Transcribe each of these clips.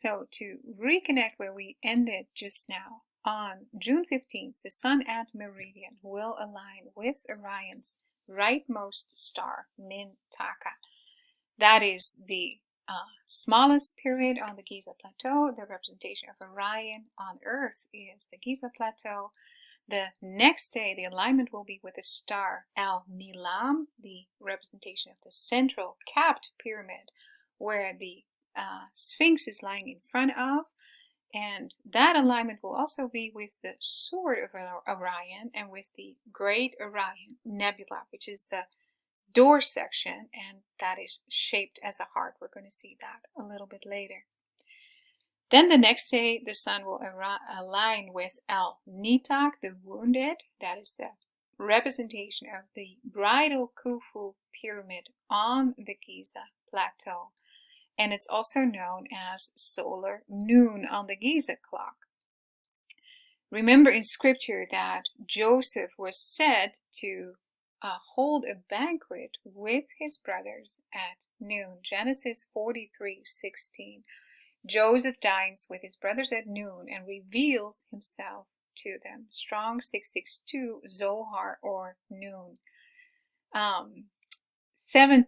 So to reconnect where we ended just now, on June 15th, the Sun at meridian will align with Orion's rightmost star, Mintaka. That is the smallest pyramid on the Giza plateau. The representation of Orion on Earth is the Giza plateau. The next day, the alignment will be with the star El-Nilam, the representation of the central capped pyramid, where the Sphinx is lying in front of. And that alignment will also be with the sword of Orion and with the Great Orion Nebula, which is the door section, and that is shaped as a heart. We're going to see that a little bit later. Then the next day, the Sun will align with El-Nitak, the wounded. That is the representation of the bridal Khufu pyramid on the Giza plateau. And it's also known as solar noon on the Giza clock. Remember in scripture that Joseph was said to hold a banquet with his brothers at noon. Genesis 43:16. Joseph dines with his brothers at noon and reveals himself to them. Strong 662 Zohar, or noon.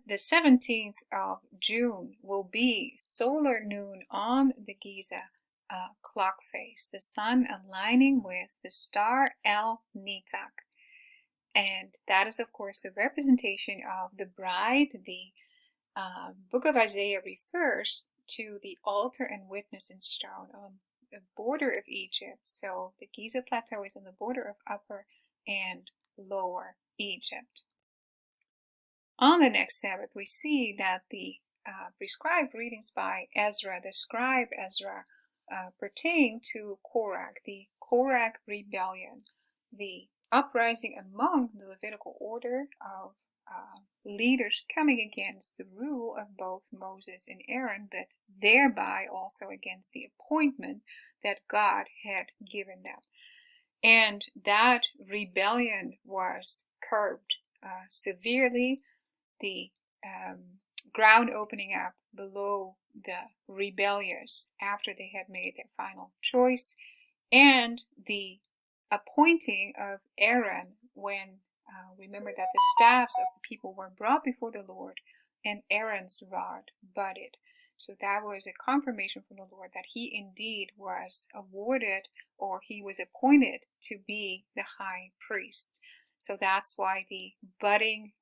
The 17th of June will be solar noon on the Giza clock face, the Sun aligning with the star El-Nitak. And that is, of course, the representation of the bride. The book of Isaiah refers to the altar and witness in stone on the border of Egypt. So the Giza plateau is on the border of Upper and Lower Egypt. On the next Sabbath, we see that the prescribed readings by Ezra, the scribe Ezra, pertain to Korah, the Korah rebellion, the uprising among the Levitical order of leaders coming against the rule of both Moses and Aaron, but thereby also against the appointment that God had given them. And that rebellion was curbed severely. The ground opening up below the rebellious after they had made their final choice, and the appointing of Aaron when, remember that the staffs of the people were brought before the Lord and Aaron's rod budded. So that was a confirmation from the Lord that he indeed was awarded, or he was appointed to be the high priest. So that's why the budding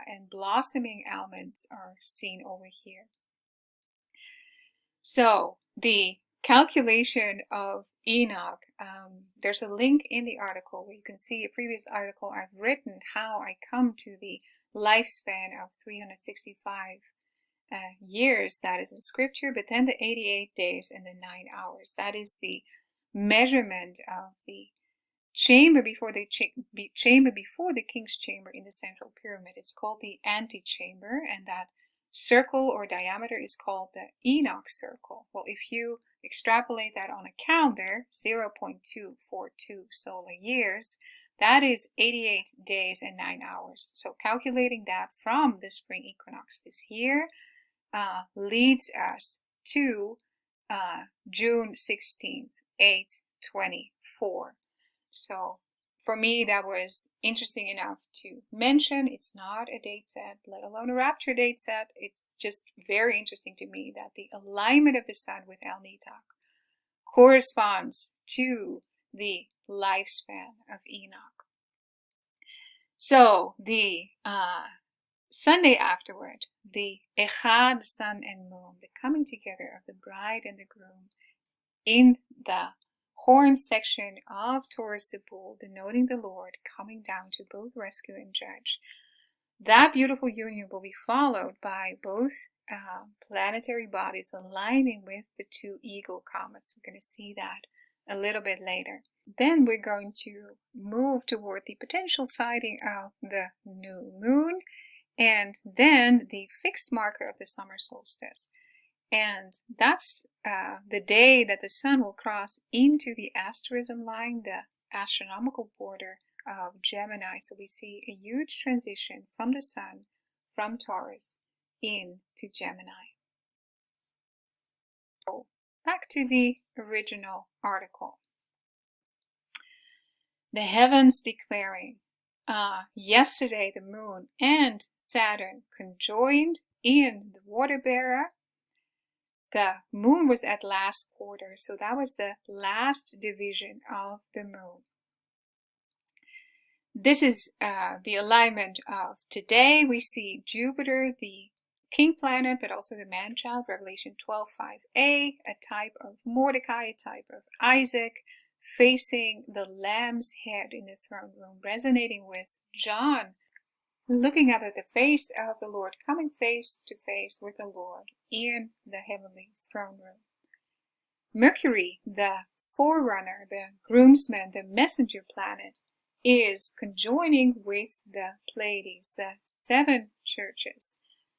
and blossoming almonds are seen over here. So the calculation of Enoch, there's a link in the article where you can see a previous article I've written how I come to the lifespan of 365 years that is in scripture, but then the 88 days and the 9 hours. That is the measurement of the chamber before the chamber before the king's chamber in the central pyramid. It's called the antechamber, and that circle or diameter is called the Enoch circle. Well, if you extrapolate that on a calendar, 0.242 solar years, that is 88 days and 9 hours. So calculating that from the spring equinox this year leads us to June 16th, 824. So for me, that was interesting enough to mention. It's not a date set, let alone a rapture date set. It's just very interesting to me that the alignment of the Sun with El-Nitak corresponds to the lifespan of Enoch. So the Sunday afterward, the Echad, Sun and Moon, the coming together of the bride and the groom in the horn section of Taurus the bull, denoting the Lord coming down to both rescue and judge. That beautiful union will be followed by both planetary bodies aligning with the two eagle comets. We're going to see that a little bit later. Then we're going to move toward the potential sighting of the new moon, and then the fixed marker of the summer solstice. And that's the day that the Sun will cross into the asterism line, the astronomical border of Gemini. So we see a huge transition from the Sun, from Taurus, into Gemini. So Back to the original article. The heavens declaring, yesterday the moon and Saturn conjoined in the water bearer. The moon was at last quarter, so that was the last division of the moon. This is the alignment of today. We see Jupiter, the king planet, but also the man-child, Revelation 12:5a, a type of Mordecai, a type of Isaac, facing the Lamb's head in the throne room, resonating with John, looking up at the face of the Lord, coming face to face with the Lord in the heavenly throne room. Mercury, the forerunner, the groomsman, the messenger planet, is conjoining with the Pleiades, the 7 churches,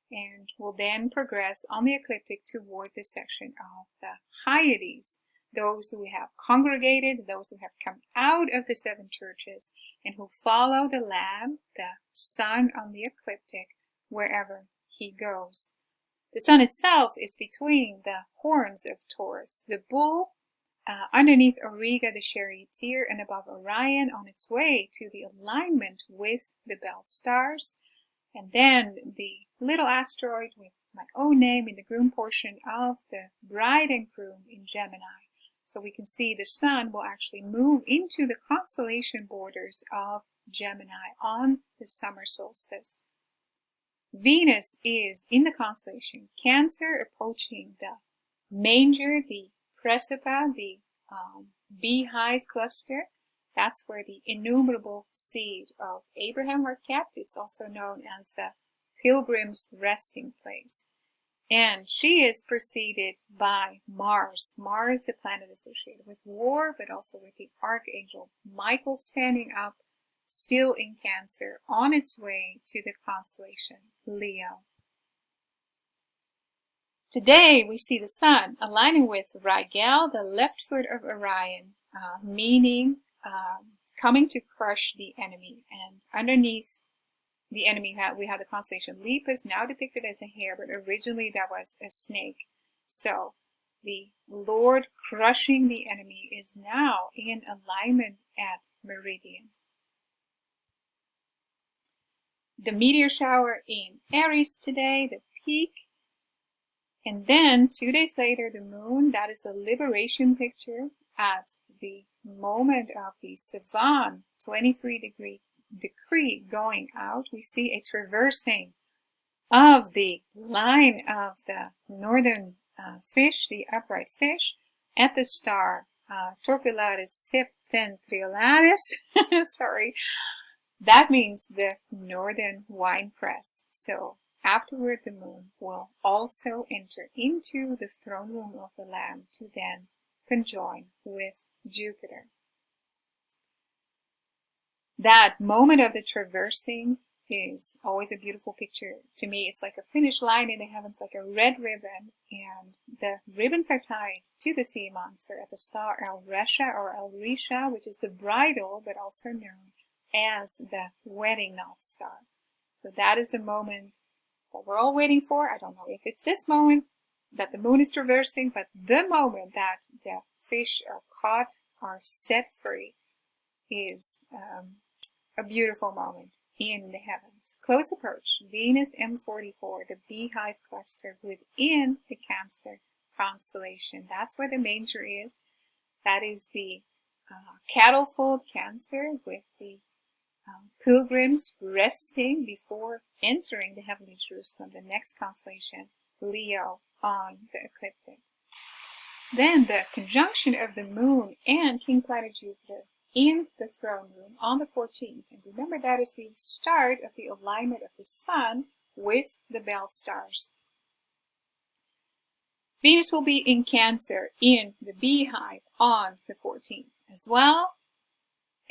and will then progress on the ecliptic toward the section of the Hyades, those who have congregated, those who have come out of the 7 churches, and who follow the Lamb, the Sun on the ecliptic, wherever he goes. The Sun itself is between the horns of Taurus, the bull, underneath Auriga, the charioteer, and above Orion, on its way to the alignment with the belt stars. And then the little asteroid with my own name in the groom portion of the bride and groom in Gemini. So we can see the Sun will actually move into the constellation borders of Gemini on the summer solstice. Venus is in the constellation Cancer, approaching the manger, the Precipa, the beehive cluster. That's where the innumerable seed of Abraham were kept. It's also known as the pilgrim's resting place. And she is preceded by Mars. Mars, the planet associated with war, but also with the archangel Michael standing up, still in Cancer, on its way to the constellation Leo. Today we see the Sun aligning with Rigel, the left foot of Orion, meaning coming to crush the enemy. And underneath the enemy we have the constellation Lepus, now depicted as a hare, but originally that was a snake. So the Lord crushing the enemy is now in alignment at meridian. The meteor shower in Aries today, the peak. And then 2 days later, the moon, that is the liberation picture at the moment of the Savan 23-degree decree going out. We see a traversing of the line of the northern fish, the upright fish, at the star Torcularis septentriolaris. Sorry. That means the northern wine press. So afterward, the moon will also enter into the throne room of the Lamb to then conjoin with Jupiter. That moment of the traversing is always a beautiful picture. To me, it's like a finish line in the heavens, like a red ribbon, and the ribbons are tied to the sea monster at the star El Resha or El Risha, which is the bridal, but also known as the wedding North Star. So that is the moment that we're all waiting for. I don't know if it's this moment that the moon is traversing, but the moment that the fish are caught, are set free, is a beautiful moment in the heavens. Close approach, Venus M44, the beehive cluster within the Cancer constellation. That's where the manger is. That is the cattle-fold Cancer with the pilgrims resting before entering the heavenly Jerusalem, the next constellation, Leo, on the ecliptic. Then the conjunction of the moon and King Planet Jupiter in the throne room on the 14th. And remember, that is the start of the alignment of the Sun with the belt stars. Venus will be in Cancer in the beehive on the 14th as well.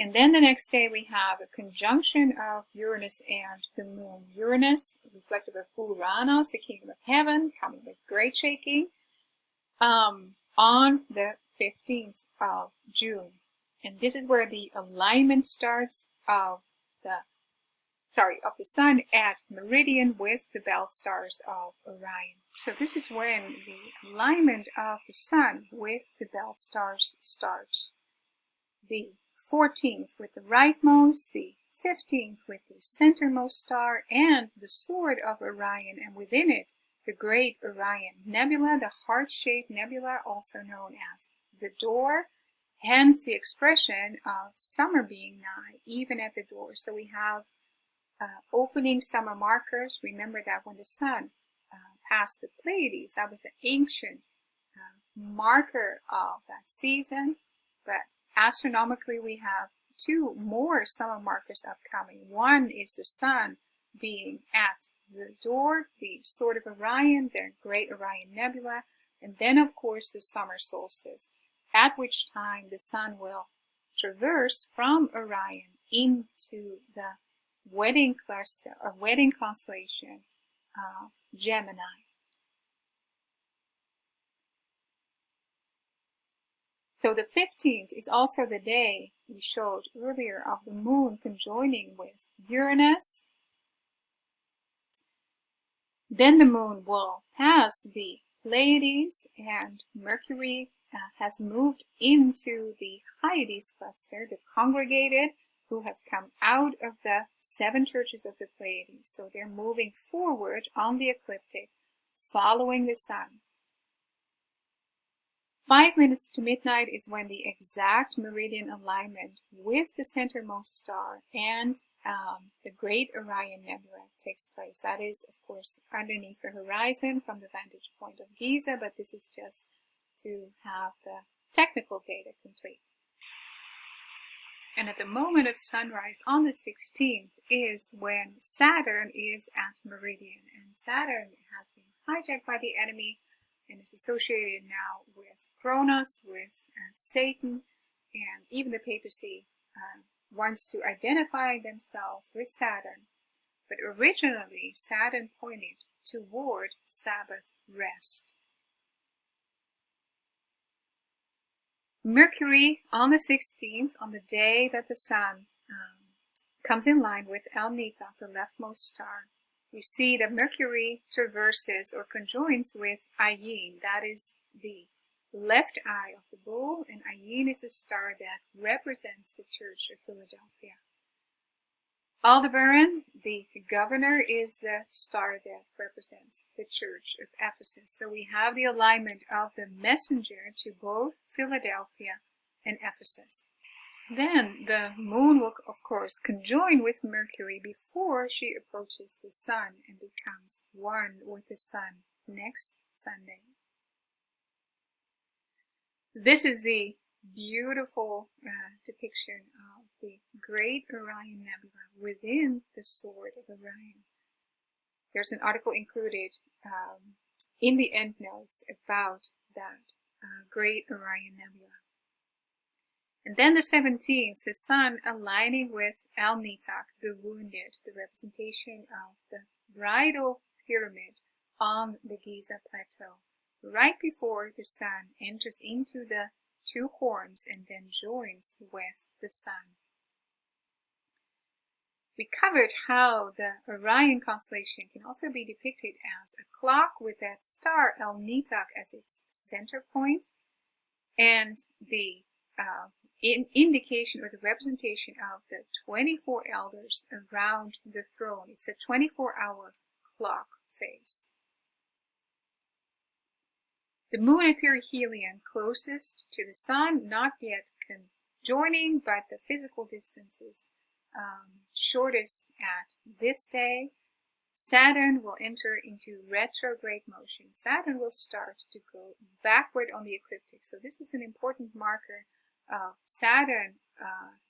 And then the next day we have a conjunction of Uranus and the moon. Uranus, reflective of Uranus, the kingdom of heaven, coming with great shaking, on the 15th of June. And this is where the alignment starts of the Sun at meridian with the belt stars of Orion. So this is when the alignment of the sun with the belt stars starts. The 14th with the rightmost, the 15th with the centermost star, and the sword of Orion, and within it the great Orion nebula, the heart-shaped nebula, also known as the door, hence the expression of summer being nigh, even at the door. So we have opening summer markers. Remember that when the sun passed the Pleiades, that was an ancient marker of that season, but astronomically we have two more summer markers upcoming. One is the sun being at the door, the sword of Orion, the great Orion nebula, and then of course the summer solstice, at which time the sun will traverse from Orion into the wedding cluster, or wedding constellation of Gemini. So the 15th is also the day we showed earlier of the moon conjoining with Uranus. Then the moon will pass the Pleiades, and Mercury has moved into the Hyades cluster, the congregated, who have come out of the 7 churches of the Pleiades. So they're moving forward on the ecliptic, following the sun. 5 minutes to midnight is when the exact meridian alignment with the centermost star and the great Orion nebula takes place. That is, of course, underneath the horizon from the vantage point of Giza, but this is just to have the technical data complete. And at the moment of sunrise on the 16th is when Saturn is at meridian. And Saturn has been hijacked by the enemy and is associated now with Kronos, with Satan, and even the papacy wants to identify themselves with Saturn. But originally, Saturn pointed toward Sabbath rest. Mercury on the 16th, on the day that the sun comes in line with El-Nitach, the leftmost star, we see that Mercury traverses or conjoins with Ayin. That is the left eye of the bull, and Ayin is a star that represents the Church of Philadelphia. Aldebaran, the governor, is the star that represents the Church of Ephesus. So we have the alignment of the messenger to both Philadelphia and Ephesus. Then the moon will, of course, conjoin with Mercury before she approaches the sun and becomes one with the sun next Sunday. This is the beautiful depiction of the great Orion nebula within the sword of Orion. There's an article included in the endnotes about that great Orion nebula. And then the 17th, the sun aligning with El-Nitach, the wounded, the representation of the bridal pyramid on the Giza plateau, right before the sun enters into the 2 horns and then joins with the sun. We covered how the Orion constellation can also be depicted as a clock with that star El-Nitach as its center point, and the indication or the representation of the 24 elders around the throne. It's a 24-hour clock face. The moon at perihelion closest to the sun, not yet conjoining, but the physical distance is shortest at this day. Saturn will enter into retrograde motion. Saturn will start to go backward on the ecliptic. So this is an important marker of Saturn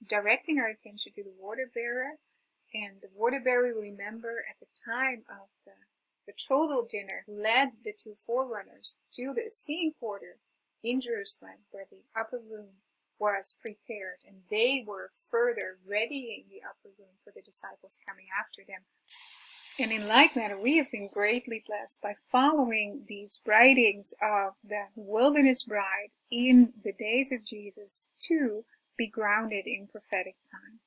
directing our attention to the water bearer. And the water bearer, remember, at the time of the betrothal dinner, led the 2 forerunners to the Essene quarter in Jerusalem, where the upper room was prepared, and they were further readying the upper room for the disciples coming after them. And in like manner, we have been greatly blessed by following these writings of the wilderness bride in the days of Jesus to be grounded in prophetic time.